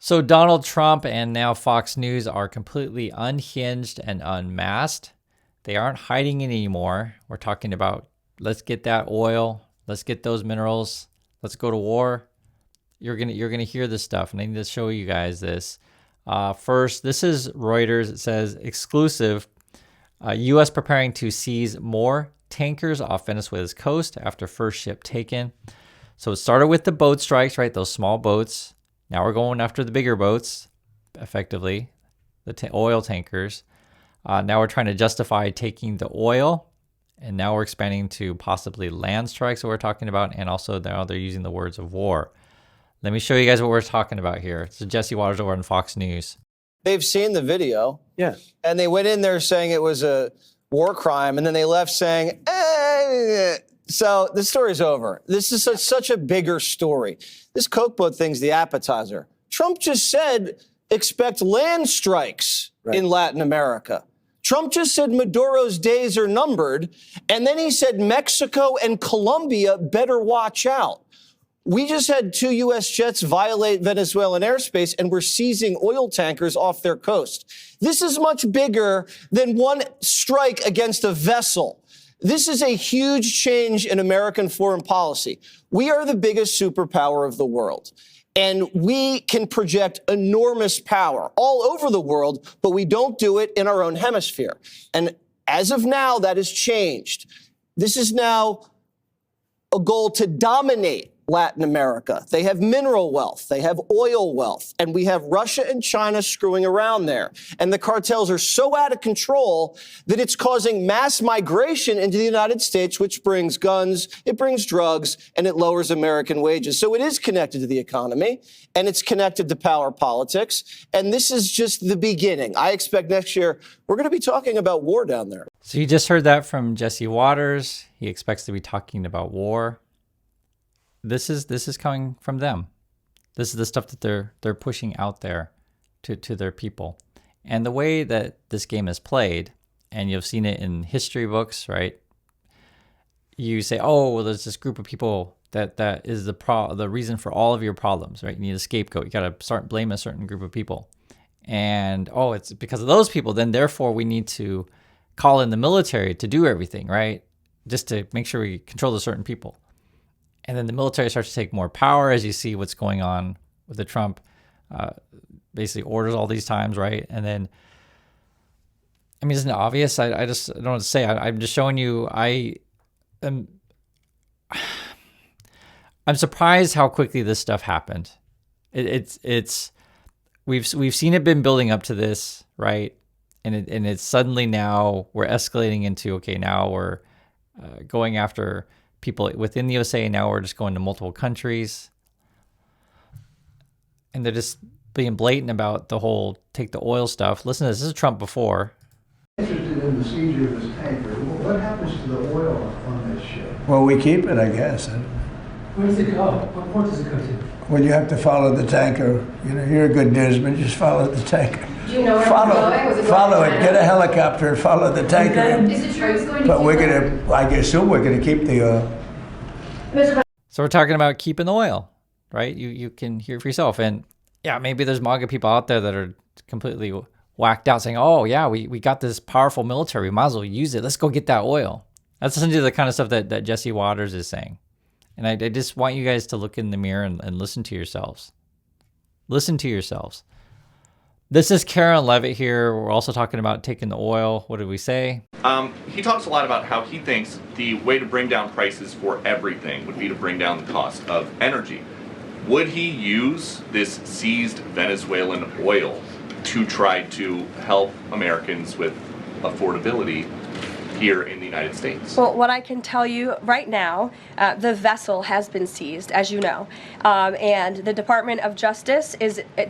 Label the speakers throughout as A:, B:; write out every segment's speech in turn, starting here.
A: So Donald Trump and now Fox News are completely unhinged and unmasked. They aren't hiding it anymore. We're talking about, let's get that oil, let's get those minerals, let's go to war. You're gonna hear this stuff, and I need to show you guys this. First, this is Reuters. It says exclusive: U.S. preparing to seize more tankers off Venezuela's coast after first ship taken. So it started with the boat strikes, right? Those small boats. Now we're going after the bigger boats, effectively, the oil tankers. Now we're trying to justify taking the oil, and now we're expanding to possibly land strikes that we're talking about, and also now they're using the words of war. Let me show you guys what we're talking about here. So Jesse Waters over on Fox News.
B: They've seen the video.
C: Yeah.
B: And they went in there saying it was a war crime, and then they left saying, eh. So the story's over. This is such a bigger story. This Coke boat thing's the appetizer. Trump just said expect land strikes in Latin America. Trump just said Maduro's days are numbered, and then he said Mexico and Colombia better watch out. We just had 2 U.S. jets violate Venezuelan airspace, and we're seizing oil tankers off their coast. This is much bigger than one strike against a vessel. This is a huge change in American foreign policy. We are the biggest superpower of the world, and we can project enormous power all over the world, but we don't do it in our own hemisphere. And as of now, that has changed. This is now a goal to dominate Latin America. They have mineral wealth. They have oil wealth. And we have Russia and China screwing around there. And the cartels are so out of control that it's causing mass migration into the United States, which brings guns, it brings drugs, and it lowers American wages. So it is connected to the economy, and it's connected to power politics. And this is just the beginning. I expect next year we're going to be talking about war down there.
A: So you just heard that from Jesse Waters. He expects to be talking about war. This is coming from them. This is the stuff that they're pushing out there to their people. And the way that this game is played, and you've seen it in history books, right? You say, oh, well, there's this group of people that is the reason for all of your problems, right? You need a scapegoat. You got to start blaming a certain group of people. And, oh, it's because of those people, then therefore we need to call in the military to do everything, right? Just to make sure we control the certain people. And then the military starts to take more power, as you see what's going on with the Trump basically orders all these times, right? And then, I mean, isn't it obvious? I don't know what to say. I'm just showing you. I'm surprised how quickly this stuff happened. We've seen it been building up to this, right? And it's suddenly now we're escalating into, okay, now we're going after people within the USA. Now we're just going to multiple countries, and they're just being blatant about the whole take the oil stuff. Listen to this. This is Trump before.
D: Interested in the seizure of this tanker. What happens to the oil on this ship?
E: Well, we keep it, I guess.
F: Where does it go? What port does it go to?
E: Well, you have to follow the tanker. You know, you're a good newsman. Just follow the tanker.
G: Do you know where it's going?
E: Follow it. Get a helicopter and follow the tanker.
G: Is it true it's going to?
E: But we're gonna. I assume we're gonna keep the oil.
A: So we're talking about keeping the oil, right? You can hear for yourself. And yeah, maybe there's MAGA people out there that are completely whacked out saying, oh yeah, we got this powerful military. We might as well use it. Let's go get that oil. That's essentially the kind of stuff that Jesse Waters is saying. And I just want you guys to look in the mirror and listen to yourselves. Listen to yourselves. This is Karen Levitt here. We're also talking about taking the oil. What did we say?
H: He talks a lot about how he thinks the way to bring down prices for everything would be to bring down the cost of energy. Would he use this seized Venezuelan oil to try to help Americans with affordability here in the United States?
I: Well, what I can tell you right now, the vessel has been seized, as you know, and the Department of Justice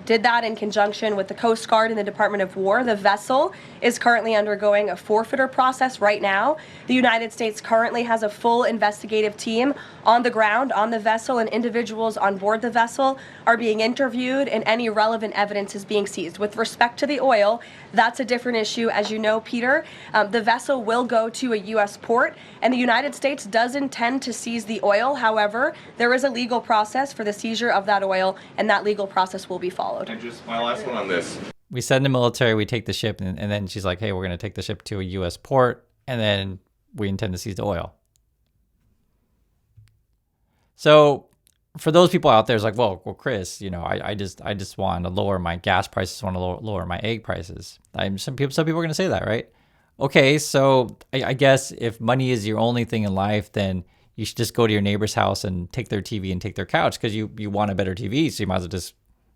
I: did that in conjunction with the Coast Guard and the Department of War. The vessel is currently undergoing a forfeiture process right now. The United States currently has a full investigative team on the ground on the vessel, and individuals on board the vessel are being interviewed, and any relevant evidence is being seized. With respect to the oil, that's a different issue. As you know, Peter, the vessel will go go to a U.S. port, and the United States does intend to seize the oil. However, there is a legal process for the seizure of that oil, and that legal process will be followed.
H: And just my last one on this.
A: We send the military, we take the ship, and then she's like, hey, we're going to take the ship to a U.S. port, and then we intend to seize the oil. So for those people out there, it's like, well, Chris, I just want to lower my gas prices, want to lower my egg prices. Some people are going to say that, right? Okay, so I guess if money is your only thing in life, then you should just go to your neighbor's house and take their TV and take their couch because you want a better TV, so you might as well just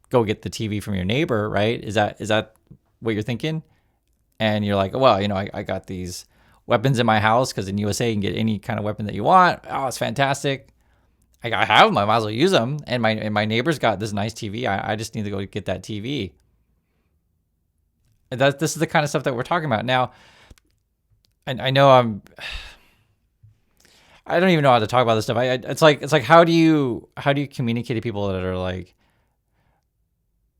A: go get the TV from your neighbor, right? Is that what you're thinking? And you're like, well, I got these weapons in my house because in USA you can get any kind of weapon that you want. Oh, it's fantastic. I have them. I might as well use them. And my neighbor's got this nice TV. I just need to go get that TV. This is the kind of stuff that we're talking about now. I know I don't even know how to talk about this stuff. It's like how do you communicate to people that are like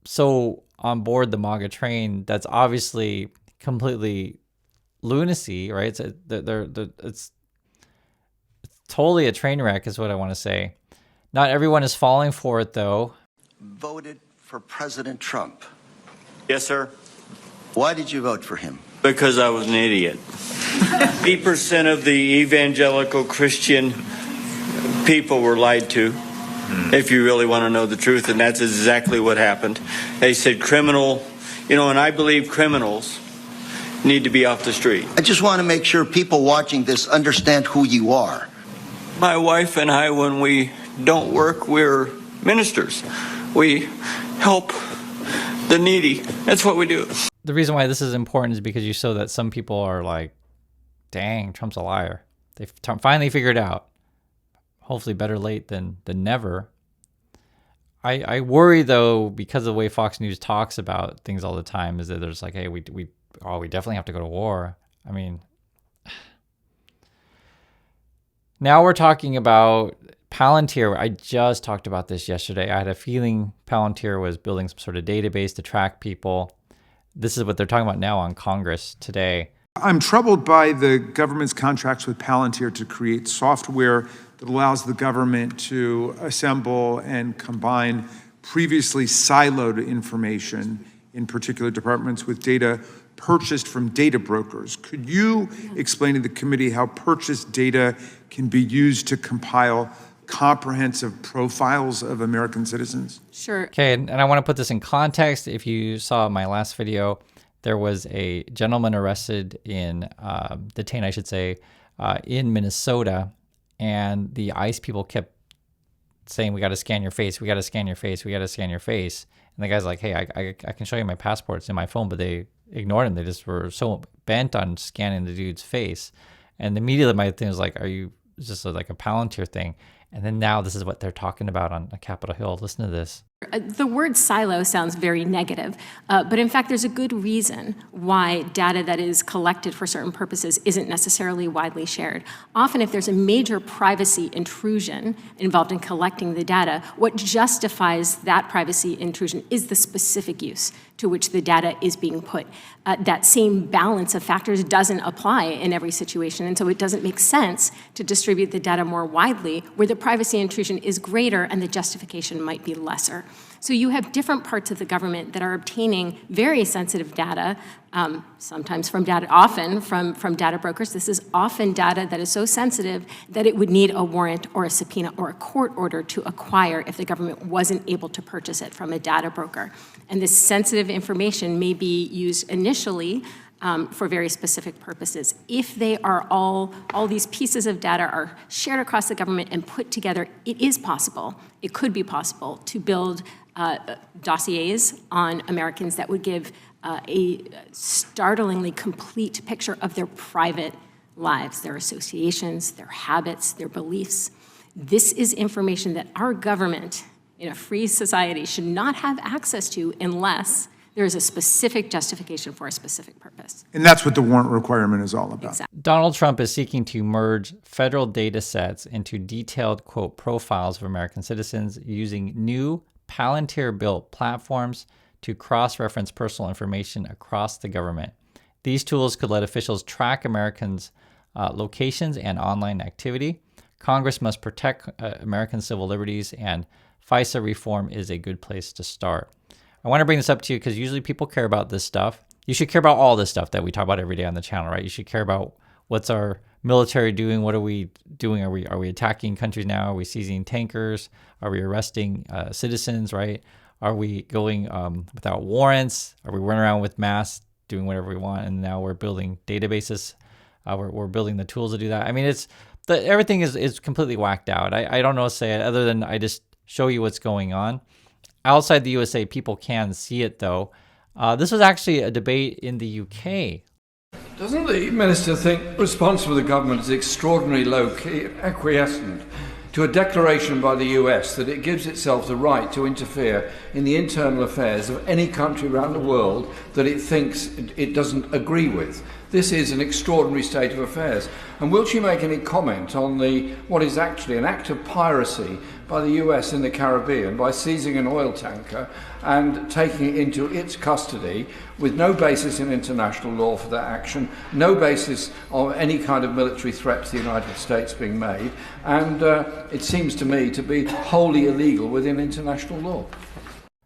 A: so on board the MAGA train? That's obviously completely lunacy, right? It's totally a train wreck is what I want to say. Not everyone is falling for it, though.
C: Voted for President Trump.
J: Yes, sir.
C: Why did you vote for him?
J: Because I was an idiot. 80% of the evangelical Christian people were lied to, if you really want to know the truth, and that's exactly what happened. They said criminal, and I believe criminals need to be off the street.
C: I just want to make sure people watching this understand who you are.
J: My wife and I, when we don't work, we're ministers. We help the needy. That's what we do.
A: The reason why this is important is because you show that some people are like, dang, Trump's a liar. They finally figured it out. Hopefully better late than never. I worry, though, because of the way Fox News talks about things all the time, is that there's like, hey, we definitely have to go to war. I mean, now we're talking about Palantir. I just talked about this yesterday. I had a feeling Palantir was building some sort of database to track people. This is what they're talking about now on Congress today.
K: I'm troubled by the government's contracts with Palantir to create software that allows the government to assemble and combine previously siloed information in particular departments with data purchased from data brokers. Could you explain to the committee how purchased data can be used to compile comprehensive profiles of American citizens?
L: Sure.
A: Okay, and I want to put this in context. If you saw my last video, there was a gentleman arrested detained, I should say, in Minnesota, and the ICE people kept saying, we got to scan your face, we got to scan your face, we got to scan your face. And the guy's like, hey, I can show you my passport, it's in my phone, but they ignored him. They just were so bent on scanning the dude's face. And immediately my thing was like, is this like a Palantir thing? And then now this is what they're talking about on Capitol Hill. Listen to this.
L: The word silo sounds very negative, but in fact, there's a good reason why data that is collected for certain purposes isn't necessarily widely shared. Often, if there's a major privacy intrusion involved in collecting the data, what justifies that privacy intrusion is the specific use to which the data is being put. That same balance of factors doesn't apply in every situation, and so it doesn't make sense to distribute the data more widely where the privacy intrusion is greater and the justification might be lesser. So you have different parts of the government that are obtaining very sensitive data, often from data brokers. This is often data that is so sensitive that it would need a warrant or a subpoena or a court order to acquire if the government wasn't able to purchase it from a data broker. And this sensitive information may be used initially for very specific purposes. If they are all these pieces of data are shared across the government and put together, it could be possible to build dossiers on Americans that would give a startlingly complete picture of their private lives, their associations, their habits, their beliefs. This is information that our government in a free society should not have access to unless there is a specific justification for a specific purpose.
K: And that's what the warrant requirement is all about.
L: Exactly.
A: Donald Trump is seeking to merge federal data sets into detailed, quote, profiles of American citizens using new Palantir-built platforms to cross-reference personal information across the government. These tools could let officials track Americans locations and online activity. Congress must protect American civil liberties, and FISA reform is a good place to start. I want to bring this up to you because usually people care about this stuff. You should care about all this stuff that we talk about every day on the channel, right? You should care about what's our military doing? What are we doing? Are we attacking countries now? Are we seizing tankers? Are we arresting citizens, right? Are we going without warrants? Are we running around with masks, doing whatever we want? And now we're building databases. We're building the tools to do that. I mean, everything is completely whacked out. I don't know what to say other than I just show you what's going on. Outside the USA, people can see it, though. This was actually a debate in the UK.
M: Doesn't the Minister think response from the government is extraordinarily low-key, acquiescent to a declaration by the US that it gives itself the right to interfere in the internal affairs of any country around the world that it thinks it doesn't agree with? This is an extraordinary state of affairs. And will she make any comment on what is actually an act of piracy by the US in the Caribbean by seizing an oil tanker and taking it into its custody with no basis in international law for that action, no basis of any kind of military threat to the United States being made, and it seems to me to be wholly illegal within international law?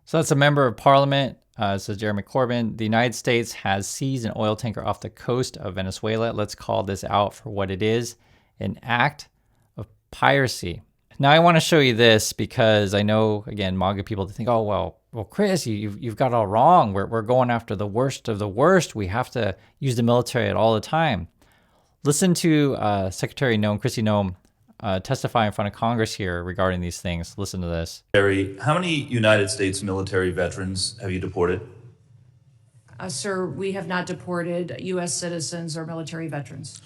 A: So that's a member of parliament. Says Jeremy Corbyn. The United States has seized an oil tanker off the coast of Venezuela. Let's call this out for what it is, an act of piracy. Now, I want to show you this because I know, again, MAGA people think, oh, well, Chris, you've got it all wrong. We're going after the worst of the worst. We have to use the military at all the time. Listen to Secretary Noem, Kristi Noem, testify in front of Congress here regarding these things. Listen to this.
N: Harry, how many United States military veterans have you deported?
O: Sir, we have not deported U.S. citizens or military veterans.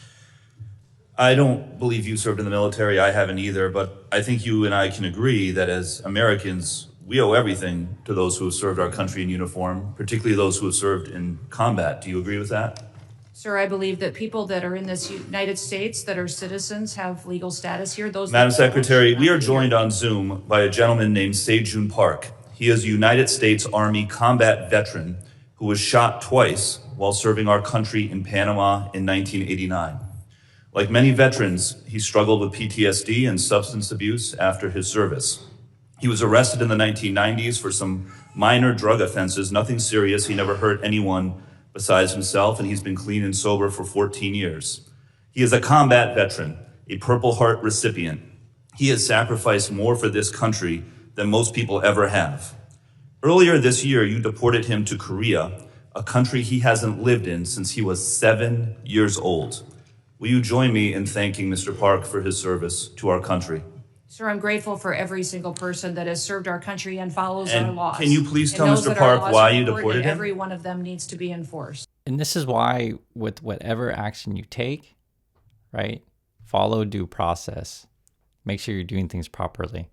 N: I don't believe you served in the military. I haven't either, but I think you and I can agree that as Americans, we owe everything to those who have served our country in uniform, particularly those who have served in combat. Do you agree with that?
O: Sir, I believe that people that are in this United States that are citizens have legal status here.
N: Madam Secretary, we are joined on Zoom by a gentleman named Se-Jun Park. He is a United States Army combat veteran who was shot twice while serving our country in Panama in 1989. Like many veterans, he struggled with PTSD and substance abuse after his service. He was arrested in the 1990s for some minor drug offenses, nothing serious. He never hurt anyone besides himself, and he's been clean and sober for 14 years. He is a combat veteran, a Purple Heart recipient. He has sacrificed more for this country than most people ever have. Earlier this year, you deported him to Korea, a country he hasn't lived in since he was 7 years old. Will you join me in thanking Mr. Park for his service to our country?
O: Sir, I'm grateful for every single person that has served our country and follows our laws.
N: Can you please tell Mr. Park why you deported him?
O: Every one of them needs to be enforced.
A: And this is why, with whatever action you take, right, follow due process. Make sure you're doing things properly.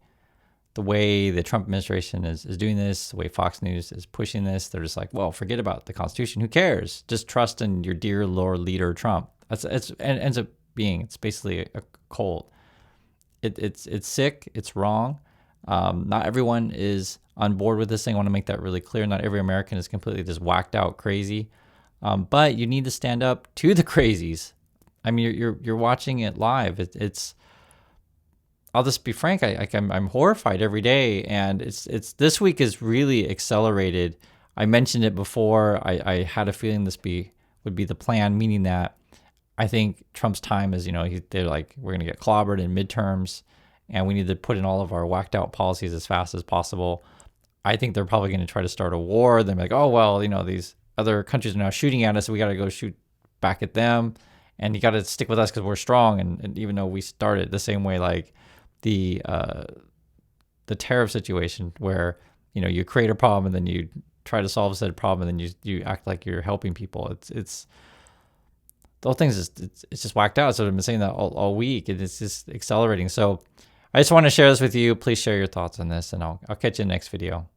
A: The way the Trump administration is doing this, the way Fox News is pushing this, they're just like, well, forget about the Constitution. Who cares? Just trust in your dear Lord leader, Trump. It ends up being, it's basically a cult. It's sick. It's wrong. Not everyone is on board with this thing. I want to make that really clear. Not every American is completely just whacked out crazy. But you need to stand up to the crazies. I mean, you're watching it live. It's. I'll just be frank. I'm horrified every day, and it's this week is really accelerated. I mentioned it before. I had a feeling this would be the plan, meaning that I think Trump's time is, they're like, we're going to get clobbered in midterms and we need to put in all of our whacked out policies as fast as possible. I think they're probably going to try to start a war. They're like, oh, well, these other countries are now shooting at us, so we got to go shoot back at them. And you got to stick with us because we're strong. And even though we started the same way, like the tariff situation where, you create a problem and then you try to solve said problem and then you act like you're helping people. It's the whole thing is it's just whacked out. So I've been saying that all week, and it's just accelerating. So I just want to share this with you. Please share your thoughts on this, and I'll catch you in the next video.